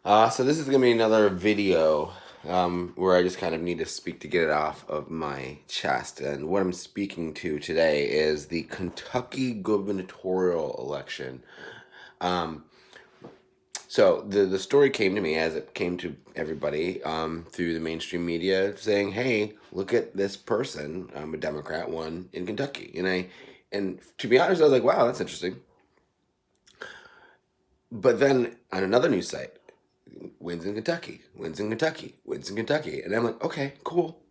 So this is gonna be another video where I just kind of need to speak to get it off of my chest. And what I'm speaking to today is the Kentucky gubernatorial election. Um, so the story came to me as it came to everybody through the mainstream media, saying, "Hey, look at this person, a Democrat, won in Kentucky." And to be honest, I was like, "Wow, that's interesting." But then on another news site, wins in Kentucky, wins in Kentucky, wins in Kentucky. And I'm like, okay, cool,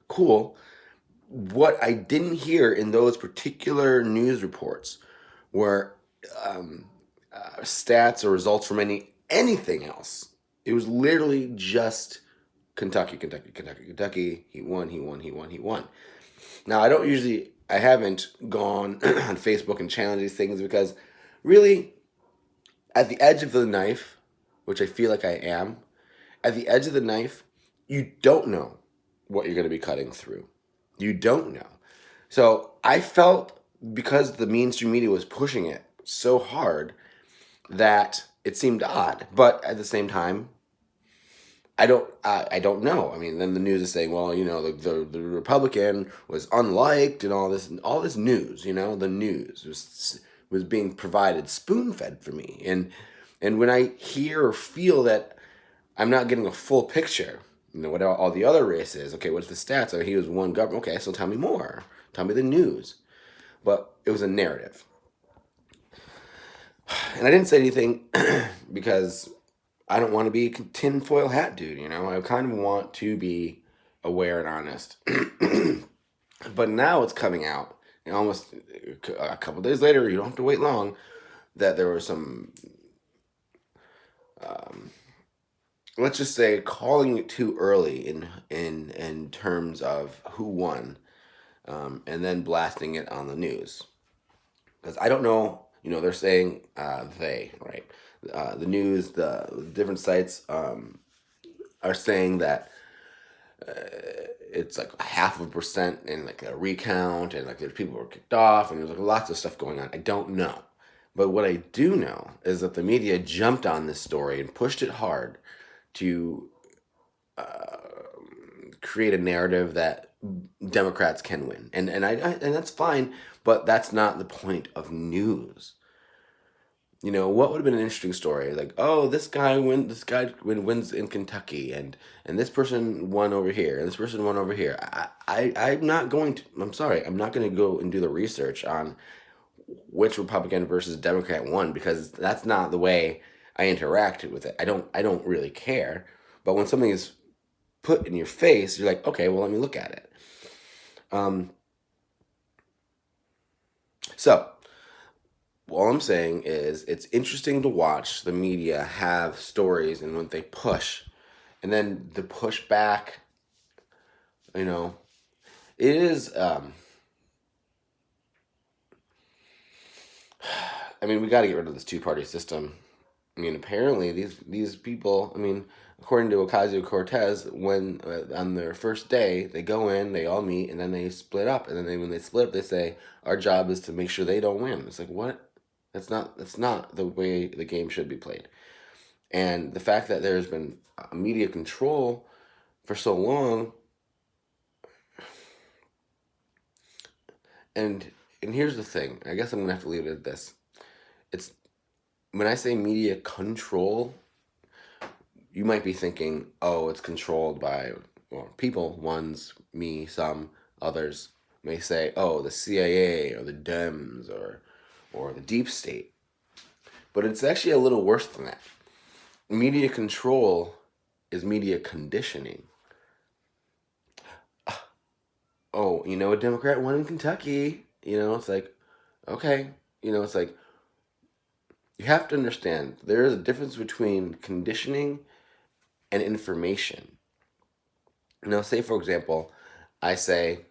cool. What I didn't hear in those particular news reports were um, stats or results from anything else. It was literally just Kentucky, Kentucky, Kentucky, Kentucky. He won, he won, he won, he won. Now, I haven't gone on Facebook and challenged these things because really, at the edge of the knife, which I feel like I am, at the edge of the knife, you don't know what you're going to be cutting through. You don't know. So I felt because the mainstream media was pushing it so hard that it seemed odd. But at the same time, I don't know. I mean, then the news is saying, well, the Republican was unliked and all this news. The news was being provided spoon fed for me, and when I hear or feel that I'm not getting a full picture. What all the other races? Okay, what's the stats? Oh, he was one governor. Okay, so tell me more. Tell me the news. But it was a narrative, and I didn't say anything because I don't want to be a tinfoil hat dude. I kind of want to be aware and honest. But now it's coming out, and almost a couple days later, you don't have to wait long. That there were some um, let's just say calling it too early in terms of who won, and then blasting it on the news because I don't know. They're saying they right. The news, the different sites are saying that it's like 0.5% in like a recount, and like there's people who were kicked off, and there's like lots of stuff going on. I don't know, but what I do know is that the media jumped on this story and pushed it hard to uh, create a narrative that Democrats can win, and that's fine, but that's not the point of news. What would have been an interesting story? Like, oh, wins in Kentucky, and this person won over here, and this person won over here. I'm not going to. I'm sorry, I'm not going to go and do the research on which Republican versus Democrat won because that's not the way I interacted with it. I don't really care. But when something is put in your face, you're like, okay, well, let me look at it. Um, so all I'm saying is it's interesting to watch the media have stories and when they push, and then the push back. You know, it is. I mean, we got to get rid of this two-party system. I mean, apparently these people. I mean, according to Ocasio Cortez, when on their first day they go in, they all meet, and then they split up, and then when they split up, they say our job is to make sure they don't win. It's like what? That's not the way the game should be played. And the fact that there's been media control for so long, and and here's the thing. I guess I'm gonna have to leave it at this. It's when I say media control, you might be thinking, oh, it's controlled by people. Ones, me, some others may say, oh, the CIA or the Dems or the deep state. But it's actually a little worse than that. Media control is media conditioning. Oh, a Democrat won in Kentucky. It's like, okay. It's like, you have to understand there is a difference between conditioning and information. Say, for example, I say,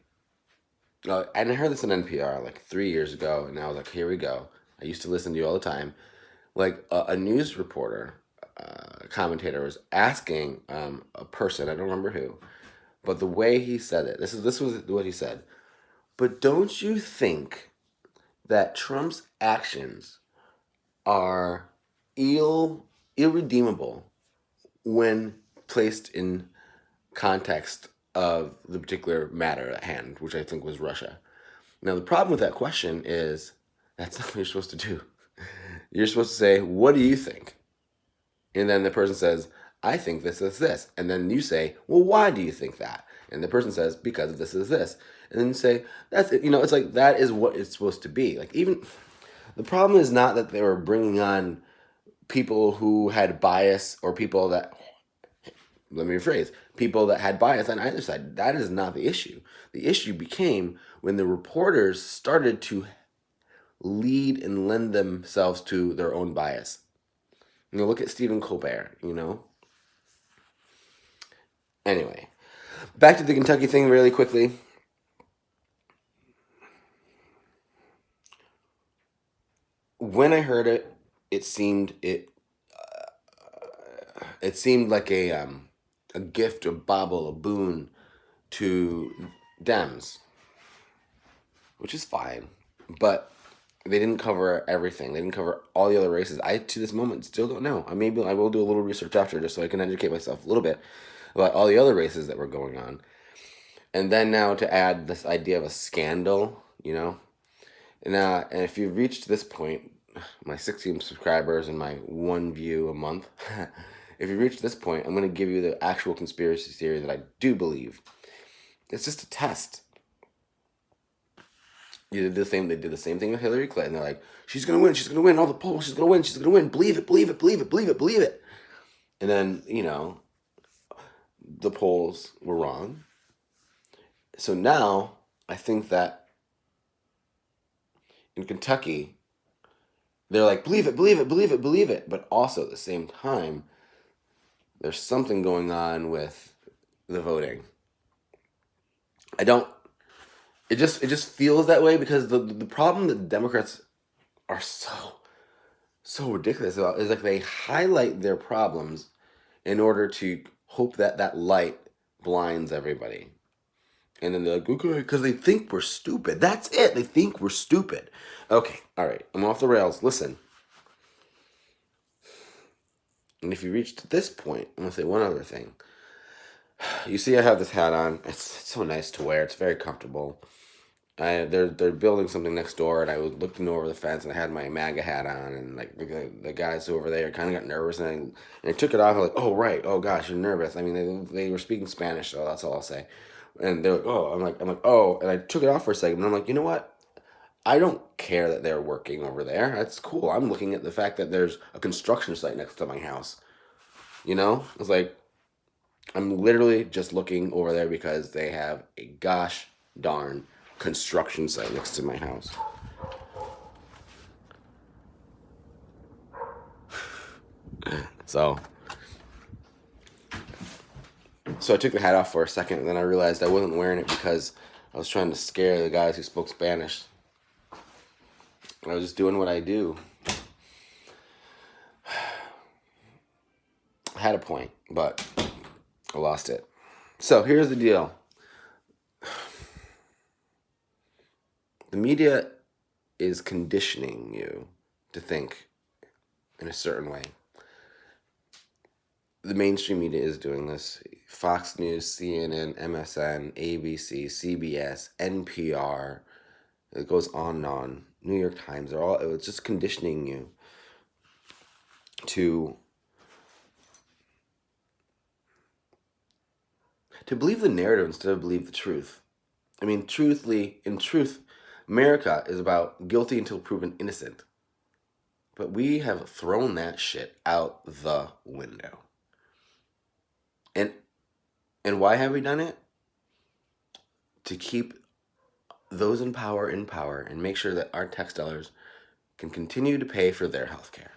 and I heard this on NPR like 3 years ago, and I was like, here we go. I used to listen to you all the time. Like a news reporter, commentator was asking a person, I don't remember who, but the way he said it, this was what he said. But don't you think that Trump's actions are irredeemable when placed in context of the particular matter at hand, which I think was Russia. Now, the problem with that question is that's not what you're supposed to do. You're supposed to say, what do you think? And then the person says, I think this is this. And then you say, well, why do you think that? And the person says, because of this is this. And then you say, that's it. It's like, that is what it's supposed to be. Like, even the problem is not that they were bringing on people who had bias, or people that, let me rephrase, people that had bias on either side. That is not the issue. The issue became when the reporters started to lead and lend themselves to their own bias. Look at Stephen Colbert, Anyway, back to the Kentucky thing really quickly. When I heard it, it seemed like a gift, a bauble, a boon to Dems, which is fine, but they didn't cover everything. They didn't cover all the other races. I, to this moment, still don't know. Maybe I will do a little research after, just so I can educate myself a little bit about all the other races that were going on. And then now to add this idea of a scandal, And if you've reached this point, my 16 subscribers and my 1 view a month, if you've reached this point, I'm going to give you the actual conspiracy theory that I do believe. It's just a test. They did the same thing with Hillary Clinton. They're like, she's going to win all the polls, she's going to win, believe it, believe it, believe it, believe it, believe it. And then, the polls were wrong. So now, I think that in Kentucky, they're like, believe it, believe it, believe it, believe it. But also at the same time, there's something going on with the voting. It just feels that way, because the problem that the Democrats are so ridiculous about is, like, they highlight their problems in order to hope that that light blinds everybody. And then they're like, okay, because they think we're stupid. That's it. They think we're stupid. Okay, all right. I'm off the rails. Listen. And if you reached this point, I'm going to say one other thing. You see I have this hat on. It's so nice to wear. It's very comfortable. They're building something next door, and I was looking over the fence, and I had my MAGA hat on, and like the guys over there kind of got nervous, and I took it off. I'm like, oh right, oh gosh, you're nervous. I mean, they were speaking Spanish, so that's all I'll say. And they're like, oh, I'm like, oh, and I took it off for a second, and I'm like, you know what? I don't care that they're working over there. That's cool. I'm looking at the fact that there's a construction site next to my house. It's like, I'm literally just looking over there because they have a gosh darn construction site next to my house. So I took the hat off for a second, and then I realized I wasn't wearing it because I was trying to scare the guys who spoke Spanish. I was just doing what I do. I had a point, but I lost it. So here's the deal. The media is conditioning you to think in a certain way. The mainstream media is doing this. Fox News, CNN, MSN, ABC, CBS, NPR. It goes on and on. New York Times. It's just conditioning you to believe the narrative instead of believe the truth. I mean, in truth, America is about guilty until proven innocent. But we have thrown that shit out the window. And why have we done it? To keep those in power and make sure that our tax dollars can continue to pay for their health care.